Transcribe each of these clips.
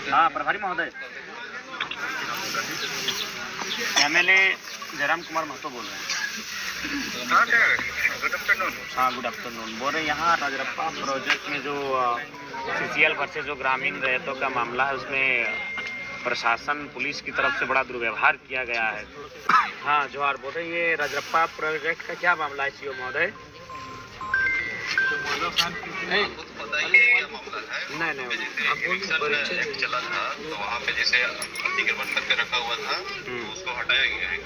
हाँ प्रभारी महोदय, एमएलए जयराम कुमार महतो बोल रहे हैं। हाँ गुड आफ्टरनून। बोल रहे हैं यहाँ राजरप्पा प्रोजेक्ट में जो सीसीएल वर्सेस जो ग्रामीण रैयतों का मामला है, उसमें प्रशासन पुलिस की तरफ से बड़ा दुर्व्यवहार किया गया है। हाँ जोहार। बोल रहे ये राजरप्पा प्रोजेक्ट का क्या मामला है सीओ महोदय? नहीं चला था तो वहाँ पे जैसे अतिक्रमण करके रखा हुआ था तो उसको हटाया गया है।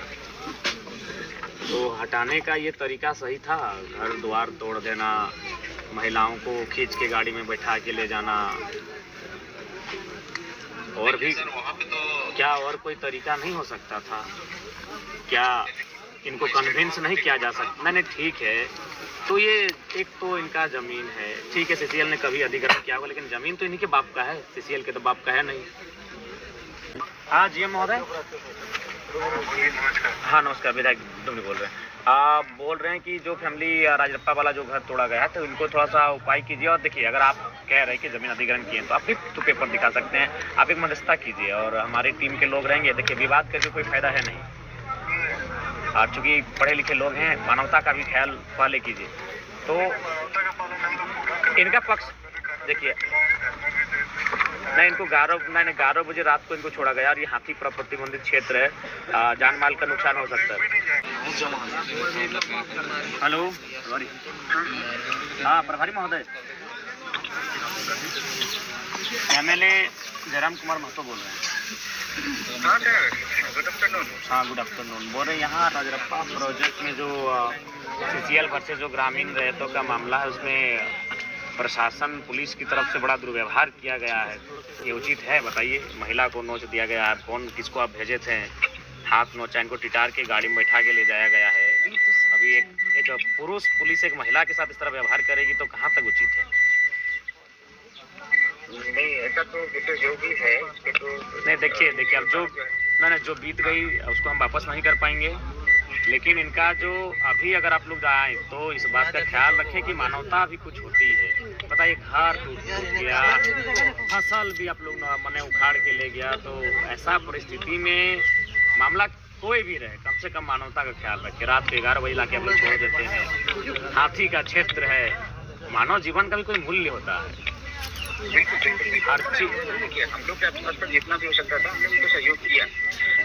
तो हटाने का ये तरीका सही था? घर द्वार तोड़ देना, महिलाओं को खींच के गाड़ी में बैठा के ले जाना, और भी वहाँ पे तो क्या और कोई तरीका नहीं हो सकता था? क्या इनको कन्विंस नहीं किया जा सकता? नहीं ठीक है, तो ये एक तो इनका ज़मीन है, ठीक है, सीसीएल ने कभी अधिग्रहण किया होगा, लेकिन ज़मीन तो इन्हीं के बाप का है, सीसीएल के तो बाप का है नहीं। हाँ जी महोदय। हाँ नमस्कार, विधायक डुमरी बोल रहे हैं। आप बोल रहे हैं कि जो फैमिली राजरप्पा वाला जो घर तोड़ा गया है, तो इनको थोड़ा सा उपाय कीजिए। और देखिए, अगर आप कह रहे हैं कि ज़मीन अधिग्रहण किए तो आप भी तो पेपर दिखा सकते हैं, आप एक मध्यस्थता कीजिए और हमारी टीम के लोग रहेंगे। देखिए, विवाद करके कोई फायदा है नहीं, और चूँकि पढ़े लिखे लोग हैं, मानवता का भी ख्याल पहले कीजिए। तो इनका पक्ष देखिए, नहीं इनको 11 बजे रात को इनको छोड़ा गया, और ये हाथी प्रतिबंधित क्षेत्र है, जान माल का नुकसान हो सकता है। Hello sorry. हाँ प्रभारी महोदय, एमएलए जयराम कुमार महतो बोल रहे हैं। हाँ गुड आफ्टरनून। बोल रहे हैं यहाँ राजरप्पा प्रोजेक्ट में जो सीसीएल वर्सेस जो ग्रामीण रैयतों का मामला है, उसमें प्रशासन पुलिस की तरफ से बड़ा दुर्व्यवहार किया गया है। ये उचित है? बताइए। महिला को नोच दिया गया है, कौन किसको आप भेजे थे, हाथ नोचा, इनको टिटार के गाड़ी में बैठा के ले जाया गया है। अभी एक पुरुष पुलिस एक महिला के साथ इस तरह व्यवहार करेगी तो कहाँ तक उचित है? नहीं ऐसा तो जो भी है तो नहीं देखिए अब जो बीत गई उसको हम वापस नहीं कर पाएंगे, लेकिन इनका जो अभी अगर आप लोग आए तो इस बात का ख्याल रखें कि मानवता भी कुछ होती है। बताइए, घर टूट गया, फसल भी आप लोग मने उखाड़ के ले गया, तो ऐसा परिस्थिति में मामला कोई भी रहे, कम से कम मानवता का ख्याल रखें। रात के 11 बजे लाके आप लोग छोड़ देते हैं, हाथी का क्षेत्र है, मानव जीवन का भी कोई मूल्य होता है। हर चीज हम लोग के आसपास पर जितना भी हो सकता था हमने उनको सहयोग किया।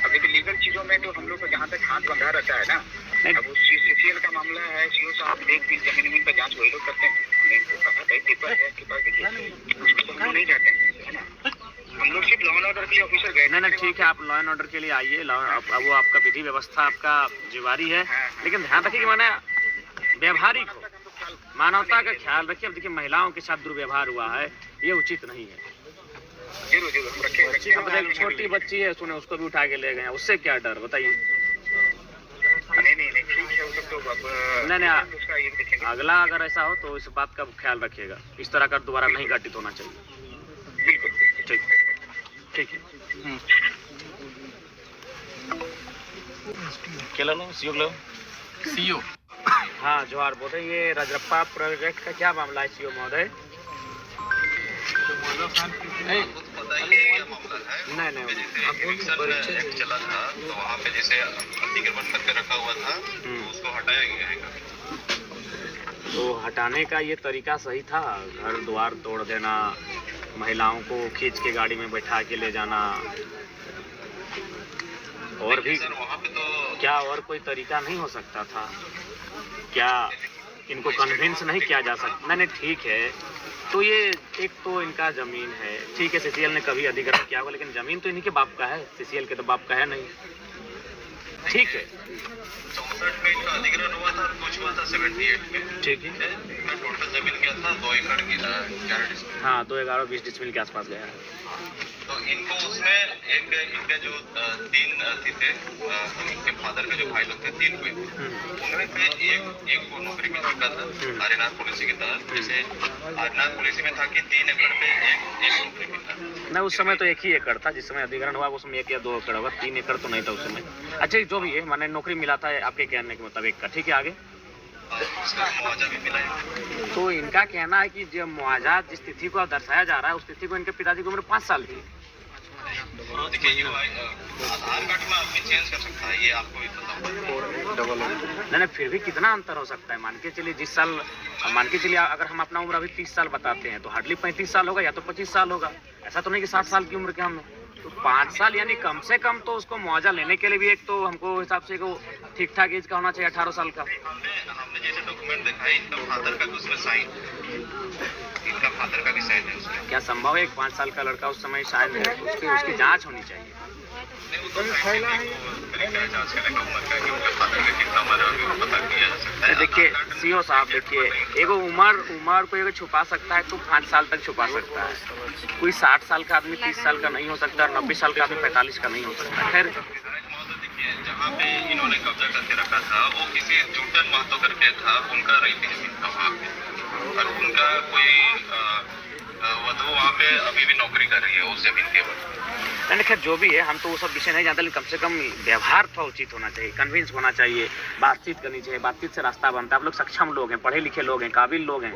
अब लेकिन लीगल चीजों में तो हम लोग को जहाँ तक हाथ बंधा रहता है ना, अब उस सीसीएल का मामला है, सीओ साहब देख भी जमीन का जांच वही लोग करते हैं। हमने इनको कहा भाई पेपर है आपके पास, देखिए तो हम नहीं जाते हैं, है ना। हम लोग सिर्फ लॉ एंड ऑर्डर के लिए ऑफिसर गए। नहीं ठीक है, आप लॉ एंड ऑर्डर के लिए आइए, वो आपका विधि व्यवस्था आपका जिम्मेवारी है, लेकिन ध्यान रखिए कि माने व्यवहारिक हो, मानवता का ख्याल रखिए। अब देखिए, महिलाओं के साथ दुर्व्यवहार हुआ है, ये उचित नहीं है। जरूर छोटी बच्ची है, सुने उसको भी उठा के ले गए, उससे क्या डर? बताइए। नहीं ठीक है, वो सब तो नहीं अगला अगर ऐसा हो तो इस बात का ख्याल रखिएगा, इस तरह का दोबारा नहीं घटित होना चाहिए। बिल्कुल ठीक है। क्या लो सीओ। हाँ जोहार। बोल रहे ये राजरप्पा प्रोजेक्ट का क्या मामला है सीओ महोदय? नहीं चला था तो वहाँ पे जैसे अतिक्रमण करके रखा हुआ था तो उसको हटाया गया है। तो हटाने का ये तरीका सही था? घर द्वार तोड़ देना, महिलाओं को खींच के गाड़ी में बैठा के ले जाना, और भी वहाँ पे तो क्या और कोई तरीका नहीं हो सकता था? क्या इनको कन्विंस नहीं किया जा सकता? नहीं ठीक है, तो ये एक तो इनका ज़मीन है, ठीक है, सीसीएल ने कभी अधिग्रहण किया होगा, लेकिन ज़मीन तो इन्हीं के बाप का है, सीसीएल के तो बाप का है नहीं। ठीक है, 64 में इनका अधिग्रहण हुआ था और कुछ हुआ था 78 में। ठीक है, टोटल जमीन क्या था 2 एकड़ की, 11 डिस्ट्रिक्ट। हाँ 2-11-20 डिसमिल के आसपास गया है। तो इनको उसमें इनके जो 3 थे, इनके फादर के जो भाई लोग थे 3 हुए, उनमें से एक को नौकरी मिल चुका था आर्यनाथ पॉलिसी के तहत। जैसे आर्यनाथ पॉलिसी में था कि 3 एकड़ पे एक नौकरी मिलता। नहीं उस समय तो 1 ही एकड़ था, जिस समय अधिग्रहण हुआ उसमें 1 या 2 एकड़ होगा, 3 एकड़ तो नहीं था उस समय। अच्छा जो भी है, माने नौकरी मिला था आपके कहने के मुताबिक का, ठीक है आगे। उसका मुआवजा भी मिला है। तो इनका कहना है कि जो मुआवजा जिस तिथि को दर्शाया जा रहा है उस तिथि को इनके पिताजी की उम्र 5 साल थी। देखिए ये आधार कार्ड में आदमी चेंज कर सकता है, ये आपको भी पता होगा। नहीं, फिर भी कितना अंतर हो सकता है? मान के चलिए जिस साल, मान के चलिए अगर हम अपना उम्र अभी 30 साल बताते हैं तो हार्डली 35 साल होगा या तो 25 साल होगा। ऐसा तो नहीं कि 60 साल की उम्र के हम हैं। तो 5 साल यानी कम से कम तो उसको मुआवजा लेने के लिए भी एक तो हमको हिसाब से ठीक ठाक एज का होना चाहिए, 18 साल का। हमने जैसे डॉक्यूमेंट देखा है, इनका फादर का उसमें साइन, इनका फादर का भी साइन है उसमें। क्या संभव है 5 साल का लड़का उस समय शायद है? उसकी जांच होनी चाहिए। देखिए सीओ साहब, देखिए एगो उम्र को एगो छुपा सकता है तो 5 साल तक छुपा सकता है। कोई 60 साल का आदमी 30 साल का नहीं हो सकता, 90 साल का आदमी 45 का नहीं हो सकता। खैर जहाँ पे इन्होंने कब्जा करके रखा था वो किसी जूटन महतो करके था, उनका रईती जमीन था वहाँ पे, और उनका कोई वधु वहाँ पे अभी भी नौकरी कर रही है उस जमीन के ऊपर। नहीं, खैर जो भी है हम तो वो सब विषय नहीं जानते, लेकिन कम से कम व्यवहार थोड़ा उचित होना चाहिए, कन्विंस होना चाहिए, बातचीत करनी चाहिए। बातचीत से रास्ता बनता है। आप लोग सक्षम लोग हैं, पढ़े लिखे लोग हैं, काबिल लोग हैं,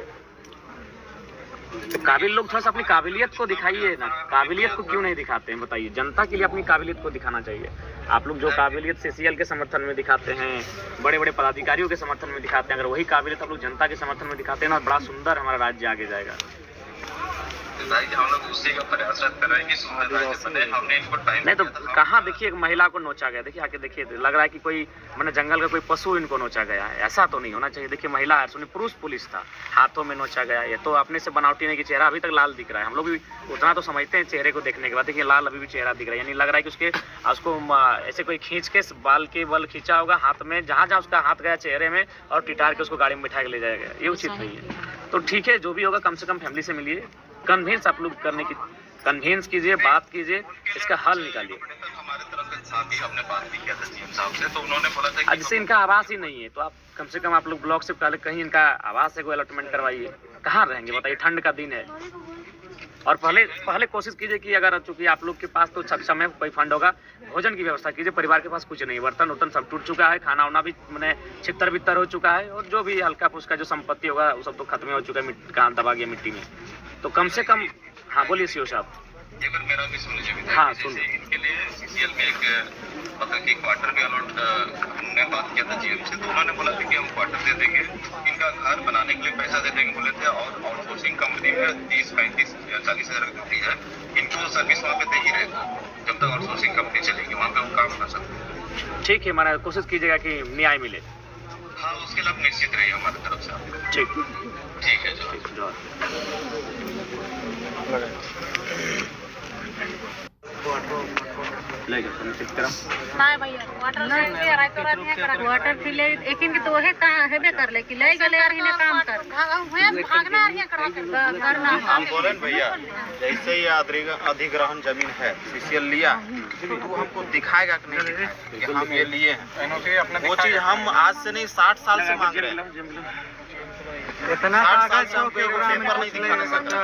तो काबिल लोग थोड़ा सा अपनी काबिलियत को दिखाइए ना। काबिलियत को क्यों नहीं दिखाते हैं बताइए? जनता के लिए अपनी काबिलियत को दिखाना चाहिए। आप लोग जो काबिलियत सीसीएल के समर्थन में दिखाते हैं, बड़े बड़े पदाधिकारियों के समर्थन में दिखाते हैं, अगर वही काबिलियत आप लोग जनता के समर्थन में दिखाते हैं ना, बड़ा सुंदर हमारा राज्य आगे जाएगा। भाई हम लोग उसी का प्रयासरत कर रहे हैं कि सुंदर राज्य बने। हमने इनको टाइम नहीं तो कहाँ देखिए एक महिला को नोचा गया, देखिए आके देखिए, लग रहा है कि कोई मैंने जंगल का कोई पशु इनको नोचा गया है। ऐसा तो नहीं होना चाहिए। देखिए महिला है, सुनिए पुरुष पुलिस था, हाथों में नोचा गया। ये तो अपने से बनावटी नहीं कि चेहरा अभी तक लाल दिख रहा है। हम लोग भी उतना तो समझते हैं चेहरे को देखने के बाद। देखिए लाल अभी भी चेहरा दिख रहा है, यानी लग रहा है कि उसको ऐसे कोई खींच के बाल के बल खींचा होगा हाथ में, जहाँ जहाँ उसका हाथ गया चेहरे में, और टिटार के उसको गाड़ी में बिठा के ले जाया गया। ये उचित नहीं है। तो ठीक है, जो भी होगा कम से कम फैमिली से मिलिए, कन्विंस आप लोग करने की कन्विंस कीजिए, बात कीजिए, इसका हल निकालिए। हमारे तरफ से साथ ही हमने बात भी किया था सीएम साहब से, तो उन्होंने बोला था कि जैसे इनका आवास ही नहीं है तो आप कम से कम आप लोग ब्लॉक से पहले कहीं इनका आवास है कोई अलॉटमेंट करवाइए। कहाँ रहेंगे बताइए? ठंड का दिन है। और पहले कोशिश कीजिए कि अगर चूंकि आप लोग के पास तो सक्षम है, कोई फंड होगा, भोजन की व्यवस्था कीजिए। परिवार के पास कुछ नहीं, बर्तन उर्तन सब टूट चुका है, खाना वाना भी मैंने छितर बितर हो चुका है, और जो भी हल्का फुल्का जो संपत्ति होगा वो सब तो खत्म हो चुका है, कहाँ दबा गया मिट्टी में। तो कम से कम, हाँ बोलिए सीओ साहब। एक बार मेरा भी सुन लीजिए। हाँ सुन। इनके लिए सीसीएल में एक मतलब कि क्वार्टर के अलॉट हमने बात किया था जीएम से, तो उन्होंने बोला था कि हम क्वार्टर दे देंगे, इनका घर बनाने के लिए पैसा दे देंगे बोले थे, और आउटसोर्सिंग कंपनी में 30, 35 या 40 हज़ार रुपये है, इनको सर्विस वहाँ पे दे ही रहेगा जब तक आउटसोर्सिंग कंपनी चलेगी, वहाँ पे वो काम कर सकते हैं। ठीक है, मैंने कोशिश कीजिएगा कि न्याय मिले। हाँ उसके लिए आप निश्चित रहिए हमारी तरफ से। ठीक है जो नहीं भैया वाटर फिले एकिन के तो वही कहाँ हेबे कर ले कि ले गले यार इन्हें काम कर भागना है करना। हम बोले भैया जैसे ये अधिग्रहण जमीन है सीसीएल लिया तो हमको दिखाएगा कि नहीं दिखाएगा कि हम ये लिए हैं। वो चीज हम आज से नहीं 60 साल से मांग रहे हैं। इतना कागज हमको एगो पेपर नहीं दिखाने सकता।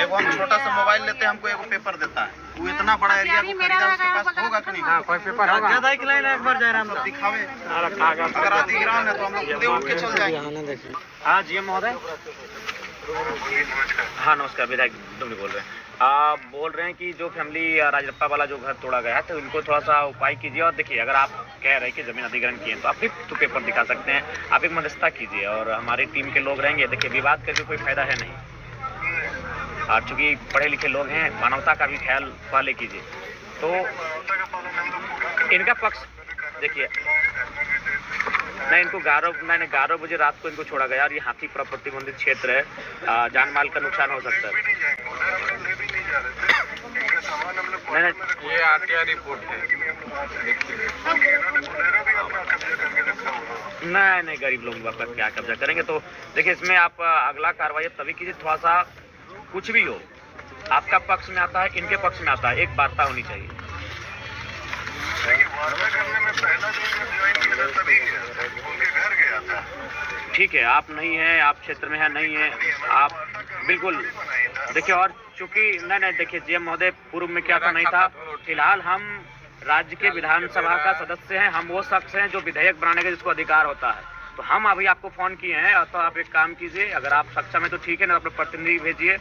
एगो हम छोटा सा मोबाइल लेते हैं, हमको एगो पेपर देता है, वो इतना बड़ा एरिया को खरीदा उसके पास होगा कि नहीं? कोई पेपर होगा ज्यादा एक लाइन एक बार जा रहा हम दिखावे। अगर अधिग्रहण है तो हम लोग दे उठ के चल जाएंगे। हाँ जी महोदय। हाँ नमस्कार, विधायक डुमरी बोल रहे हैं। बोल रहे हैं कि जो फैमिली राजरप्पा वाला जो घर तोड़ा गया है तो इनको थोड़ा सा उपाय कीजिए। और देखिए अगर आप कह रहे हैं कि ज़मीन अधिग्रहण किए तो आप भी तो पेपर दिखा सकते हैं, आप एक मध्यस्थता कीजिए और हमारी टीम के लोग रहेंगे। देखिए विवाद करके कोई फायदा है नहीं, और चूँकि पढ़े लिखे लोग हैं, मानवता का भी ख्याल पहले कीजिए। तो इनका पक्ष देखिए, नहीं इनको 11 बजे रात को इनको छोड़ा गया और ये हाथी प्रतिबंधित क्षेत्र है, जान माल का नुकसान हो सकता है। नहीं ये आरटीआई रिपोर्ट है। नहीं गरीब लोगों का क्या कब्जा करेंगे। तो देखिए इसमें आप अगला कार्रवाई तभी कीजिए, थोड़ा सा कुछ भी हो आपका पक्ष में आता है, इनके पक्ष में आता है, एक वार्ता होनी चाहिए। ठीक है, आप नहीं हैं, आप क्षेत्र में है नहीं है, आप बिल्कुल देखिए। और चूंकि नहीं देखिए जीएम महोदय, पूर्व में क्या था नहीं था, फिलहाल हम राज्य के विधानसभा का सदस्य हैं, हम वो शख्स हैं जो विधेयक बनाने का जिसको अधिकार होता है। तो हम अभी आपको फ़ोन किए हैं, तो आप एक काम कीजिए, अगर आप सक्षम है तो ठीक है, ना अपने प्रतिनिधि भेजिए,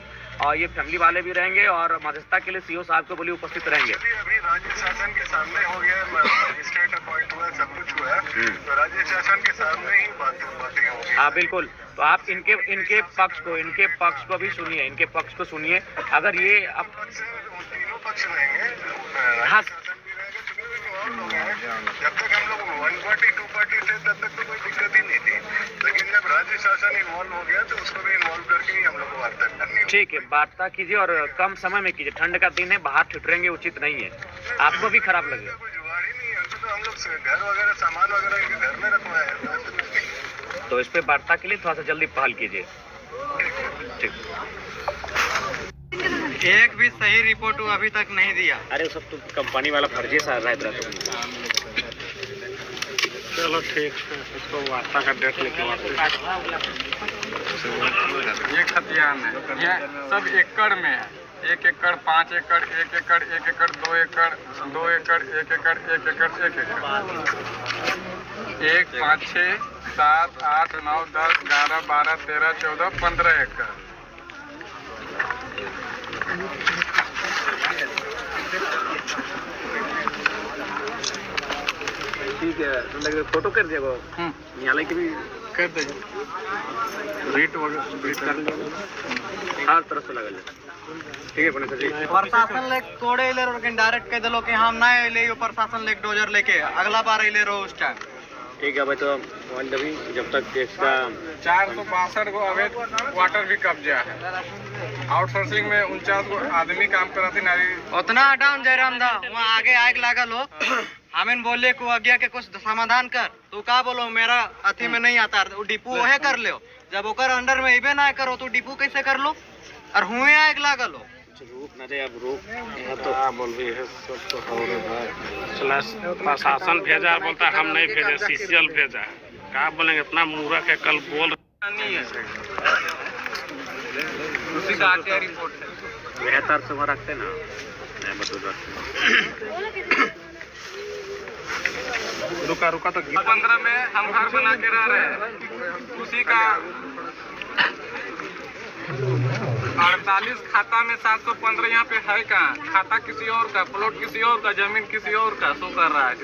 और ये फैमिली वाले भी रहेंगे और मध्यस्थता के लिए सीओ साहब को बोलिए उपस्थित रहेंगे। अभी राज्य शासन के सामने हो गया, मजिस्ट्रेट अपॉइंट हुआ, सब कुछ हुआ है, तो राज्य शासन के सामने ही बातें होंगी। हाँ बिल्कुल, तो आप इनके पक्ष को भी सुनिए, इनके पक्ष को सुनिए। अगर ये अब तीनों पक्ष रहेंगे, हाँ जब तक हम लोग 1 पार्टी 2 पार्टी थे तब तक तो कोई दिक्कत ही नहीं थी, लेकिन जब राज्य शासन इन्वॉल्व हो गया तो उसको भी इन्वॉल्व करके ही हम लोग को वार्ता करनी होगी। ठीक है, वार्ता कीजिए और कम समय में कीजिए, ठंड का दिन है, बाहर ठिठुरेंगे उचित नहीं है, आपको भी खराब लगेगा। कोई जुगाड़ ही नहीं है, तो हम लोग घर वगैरह सामान वगैरह घर में रखवाए हैं, तो इस पे वार्ता के लिए थोड़ा सा जल्दी पहल कीजिए। ठीक, एक भी सही रिपोर्ट वो अभी तक नहीं दिया। अरे सब तो कंपनी वाला फर्जी सा रहता है। चलो ठीक है, इसको वार्ता का डेट लेके ये खतियान है, ये सब एकड़ में है, 1 एकड़ 5 एकड़ 1 एकड़ 1 एकड़ 2 एकड़ 2 एकड़ 1 एकड़ 1 एकड़ 1 एकड़ 1 5 6 7 8 9 10 11 12 13 14 15 एकड़। ठीक है, फोटो कर दिया यहाँ के भी कर दे रेट वगैरह हर तरह से लगा ठीक है पुणे जी। प्रशासन लेक तोड़े ले और डायरेक्ट कह दिलो कि हम ना ले प्रशासन लेक डोजर लेके अगला बार ले रहो उस टाइम। ठीक है भाई, तो मोबाइल दबी जब तक इसका 462 गो अवैध वाटर भी कब्जा है। आउटसोर्सिंग में 49 गो आदमी काम कराती नारी। उतना हटाओ जयराम दा, वहाँ आगे आग लागल हो, हमें बोले को आज्ञा के कुछ समाधान कर, तू का बोलो मेरा अथी में नहीं आता, डिपू वहे कर लो, जब ओकर अंडर में इबे ना करो तो डिपू कैसे कर लो, और हुए आग लागल हो। रुक ना जाए, अब रुक तो बोल रही है सब तो हो रहा भाई, प्रशासन भेजा, बोलता हम नहीं भेजे, सीसीएल भेजा है, क्या बोलेंगे, इतना मूर्ख है, कल बोल नहीं है उसी का आरटीआई रिपोर्ट है। बेहतर से वहाँ रखते ना, रुका तो 15 में हम घर बना के रह रहे हैं, उसी का 48 खाता में 715 यहाँ पे है कहाँ, खाता किसी और का, प्लॉट किसी और का, जमीन किसी और का शो कर रहा है।